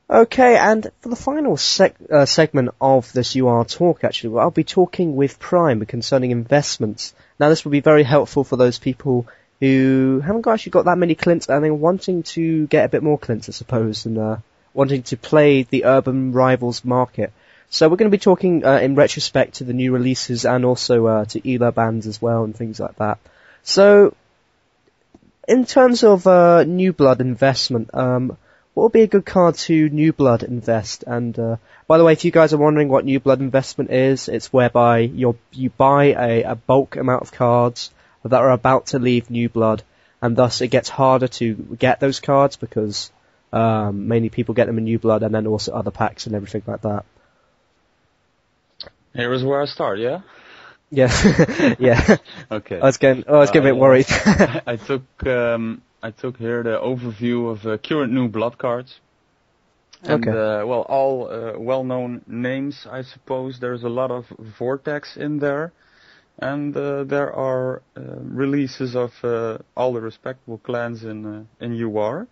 Okay, and for the final segment of this UR talk, actually, I'll be talking with Prime concerning investments. Now, this will be very helpful for those people who haven't actually got that many clints and they're wanting to get a bit more clints, I suppose, and wanting to play the urban rivals market. So we're going to be talking in retrospect to the new releases and also to ELO bans as well and things like that. So, in terms of New Blood investment, what would be a good card to New Blood invest? And by the way, if you guys are wondering what New Blood investment is, it's whereby you buy a bulk amount of cards that are about to leave New Blood, and thus it gets harder to get those cards because mainly people get them in New Blood and then also other packs and everything like that. Here is where I start, yeah? Yeah, yeah. Okay. I was getting a bit worried. I took here the overview of current New Blood cards. And, okay. All well-known names, I suppose. There's a lot of Vortex in there. And there are releases of all the respectable clans in UR.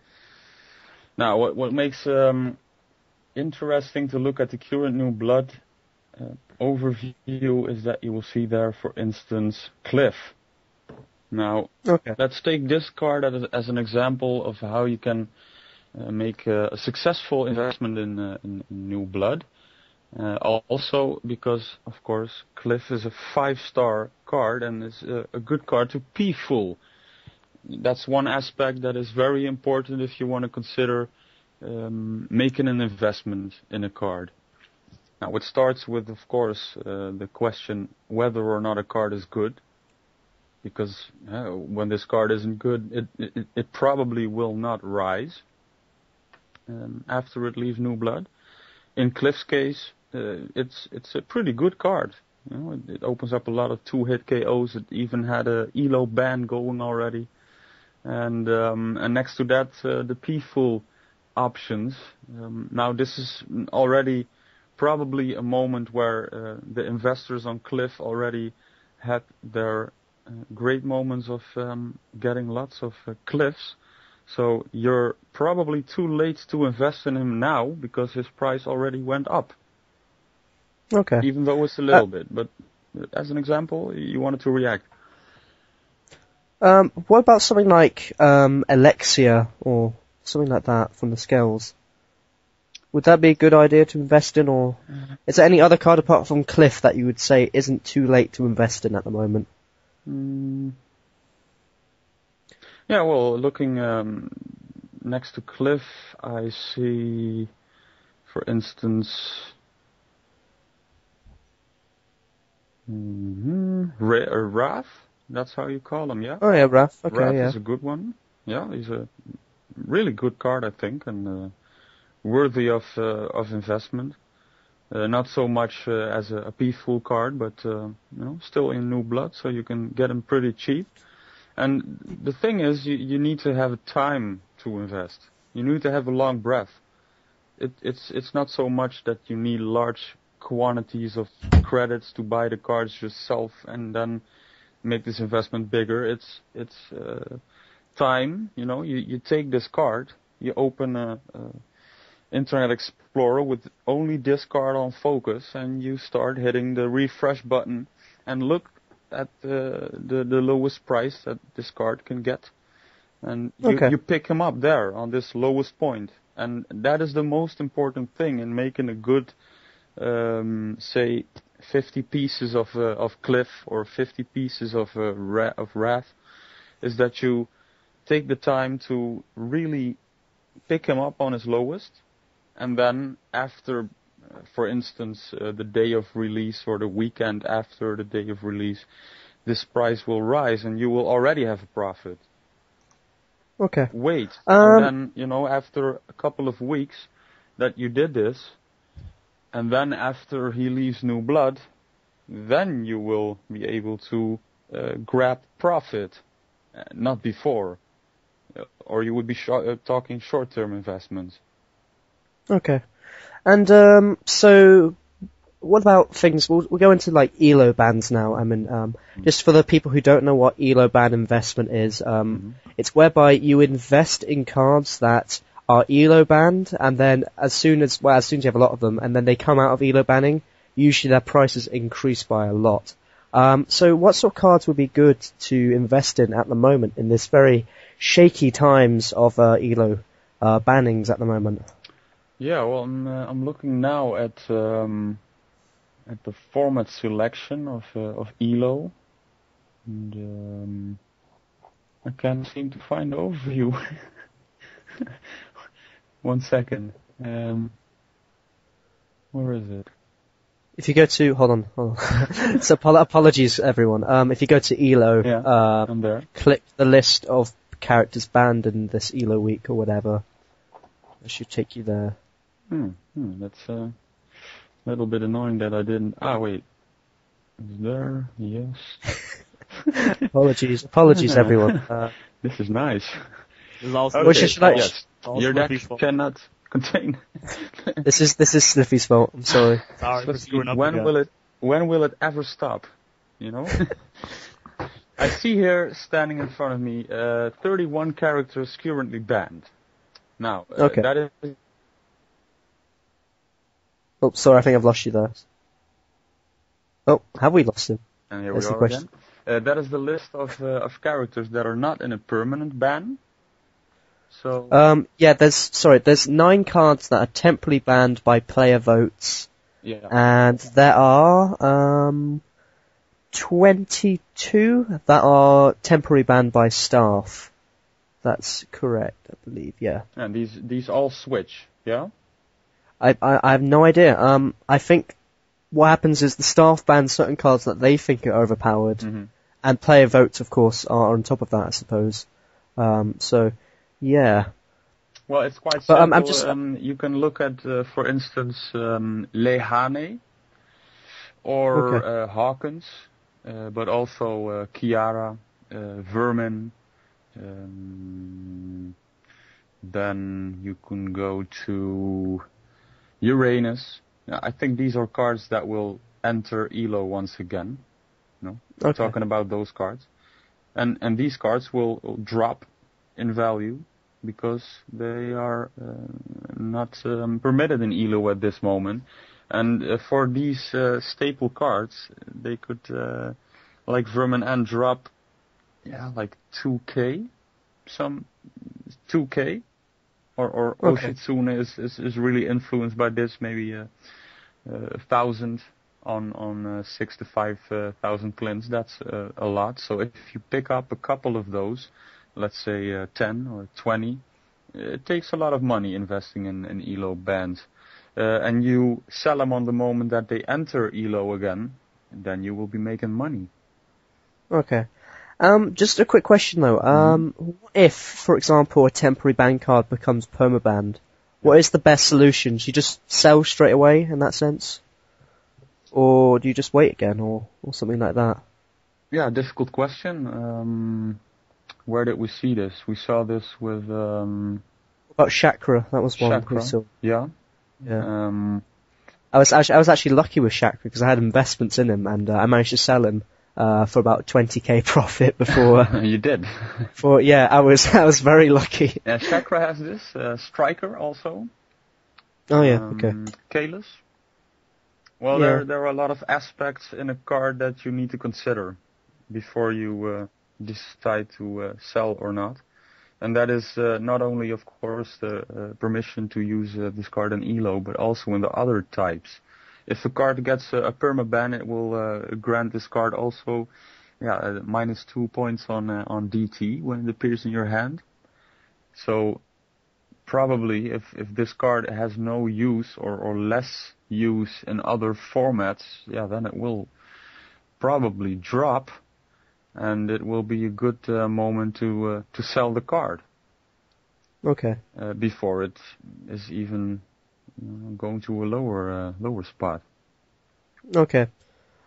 Now, what makes interesting to look at the current New Blood overview is that you will see there, for instance, Cliff. Now, let's take this card as an example of how you can make a successful investment in New Blood. Also because, of course, Cliff is a 5-star card and is a good card to P-Full. That's one aspect that is very important if you want to consider making an investment in a card. Now, it starts with, of course, the question whether or not a card is good. Because when this card isn't good, it probably will not rise after it leaves New Blood. In Cliff's case, it's a pretty good card. You know, it opens up a lot of 2-hit KOs. It even had a ELO ban going already, and next to that, the P-Full options. Now, this is already probably a moment where the investors on Cliff already had their great moments of getting lots of Cliffs. So you're probably too late to invest in him now because his price already went up. Okay. Even though it's a little bit. But as an example, you wanted to react. What about something like Alexia or something like that from the Scales? Would that be a good idea to invest in, or is there any other card apart from Cliff that you would say isn't too late to invest in at the moment? Yeah, well, looking next to Cliff, I see, for instance, Wrath. That's how you call him, yeah? Oh yeah, Wrath. Okay, Wrath yeah. is a good one. Yeah, he's a really good card, I think, and worthy of investment. Not so much as a P-Full card, but still in New Blood, so you can get him pretty cheap. And the thing is, you need to have time to invest. You need to have a long breath. It's not so much that you need large quantities of credits to buy the cards yourself and then make this investment bigger. It's time. You know, you take this card, you open a Internet Explorer with only this card on focus, and you start hitting the refresh button and look at the lowest price that this card can get, and you pick him up there on this lowest point, and that is the most important thing in making a good, say, 50 pieces of Cliff or 50 pieces of Wrath, is that you take the time to really pick him up on his lowest, and then after, for instance, the day of release or the weekend after the day of release, this price will rise and you will already have a profit. Okay. Wait, and then, after a couple of weeks that you did this, and then after he leaves New Blood, then you will be able to grab profit, not before. Or you would be talking short-term investments. Okay. And so what about things, we'll go into like ELO bans now. I mean, just for the people who don't know what ELO ban investment is, it's whereby you invest in cards that are ELO banned, and then as soon as you have a lot of them, and then they come out of ELO banning, usually their prices increase by a lot. So what sort of cards would be good to invest in at the moment in this very shaky times of ELO bannings at the moment? Yeah, well, I'm looking now at the format selection of ELO, and I can't seem to find the overview. 1 second. Where is it? If you go to, hold on. So apologies everyone. If you go to ELO, I'm there. click the list of characters banned in this ELO week or whatever. It should take you there. That's a little bit annoying that I didn't. Wait. Is there? Yes. Apologies everyone. This is nice. This is also Yes. Your deck cannot contain. This is Sliffy's fault. I'm sorry. Sorry for screwing up when again. will it ever stop? You know? I see here standing in front of me 31 characters currently banned. Now, Okay. that is. Oh, sorry, I think I've lost you there. Oh, have we lost him? And here That's we the are question. again. That is the list of characters that are not in a permanent ban. So. There's 9 cards that are temporarily banned by player votes. Yeah. And there are 22 that are temporarily banned by staff. That's correct, I believe. Yeah. And these all switch. Yeah. I have no idea. I think what happens is the staff ban certain cards that they think are overpowered, and player votes, of course, are on top of that, I suppose. So, yeah. Well, it's quite But, simple. You can look at, for instance, Lehane or Hawkins, but also Kiara, Vermin. Then you can go to Uranus. I think these are cards that will enter ELO once again. Talking about those cards. And these cards will drop in value because they are not permitted in ELO at this moment. And for these staple cards, they could, like Vermin N, drop like 2k, some 2k. Or Oshitsune is really influenced by this, maybe 1,000 on 6 to 5,000 clins. That's a lot. So if you pick up a couple of those, let's say 10 or 20, it takes a lot of money investing in ELO bands. And you sell them on the moment that they enter ELO again, and then you will be making money. Okay. Just a quick question though. What if, for example, a temporary ban card becomes permabanned? What is the best solution? Do you just sell straight away in that sense? Or do you just wait again, or something like that? Yeah, difficult question. Where did we see this? We saw this with... What about Chakra? That was one. Chakra, yeah. I was actually lucky with Chakra because I had investments in him and I managed to sell him for about 20k profit before. You did. I was very lucky. Yeah, Chakra has this. Striker also. Oh yeah, okay. Kalis. Well, there are a lot of aspects in a card that you need to consider before you decide to sell or not. And that is not only, of course, the permission to use this card in ELO, but also in the other types. If a card gets a permaban, it will grant this card also minus 2 points on DT when it appears in your hand. So probably if this card has no use or less use in other formats, then it will probably drop, and it will be a good moment to sell the card. Okay. Before it is even going to a lower spot. Okay.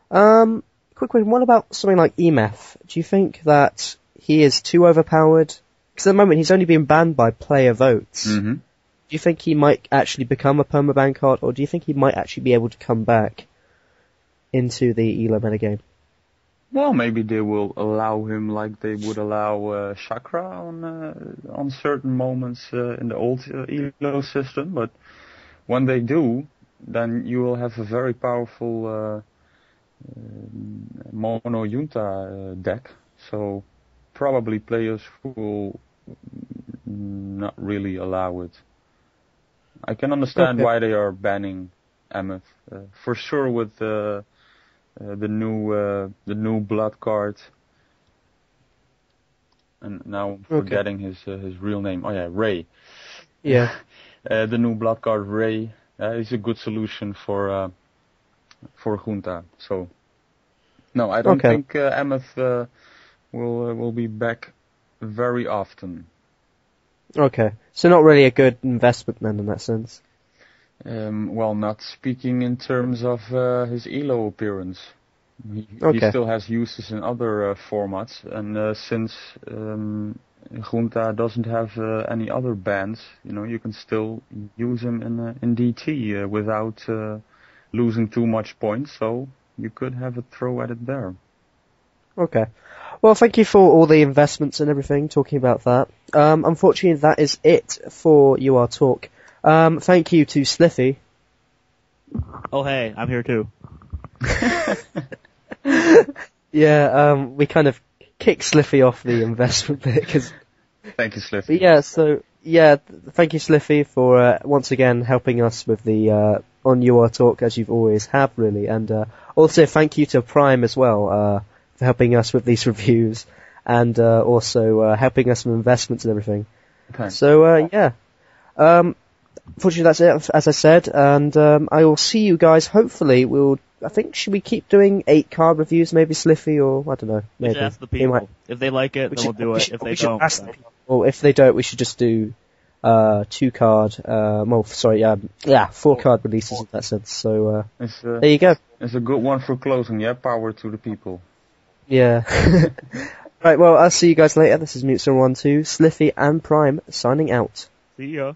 Quick question. What about something like EMF? Do you think that he is too overpowered? Because at the moment he's only being banned by player votes. Mm-hmm. Do you think he might actually become a permaban card, or do you think he might actually be able to come back into the ELO metagame? Well, maybe they will allow him like they would allow Chakra on certain moments in the old ELO system. But when they do, then you will have a very powerful mono Junta deck. So probably players will not really allow it. I can understand why they are banning Emmet. For sure with the new blood card. And now I'm forgetting his real name. Oh yeah, Ray. Yeah. The new blood card Ray is a good solution for Junta. So no, I don't think Emmet will be back very often. Okay, so not really a good investment then in that sense. Well, not speaking in terms of his ELO appearance. He still has uses in other formats, and since Junta doesn't have any other bans, you can still use him in DT without losing too much points, so you could have a throw at it there. Okay. Well, thank you for all the investments and everything, talking about that. Unfortunately, that is it for UR Talk. Thank you to Slify. Oh, hey, I'm here too. Yeah, we kind of kicked Slify off the investment bit, cause... Thank you, Slify. Thank you, Slify, for once again helping us with the on UR Talk, as you've always have, really. And also thank you to Prime as well, for helping us with these reviews, and also helping us with investments and everything. Okay. So, unfortunately that's it, as I said, and I will see you guys, hopefully, should we keep doing 8 card reviews, maybe Slify, or, I don't know, maybe. We should ask the people. If they like it, then we'll do it. If they don't, ask the people. Well, if they don't, we should just do 2 card, 4 card releases in that sense, so, there you go. It's a good one for closing, yeah? Power to the people. Yeah. Right, well, I'll see you guys later. This is Mutzer12, Slify and Prime, signing out. See ya.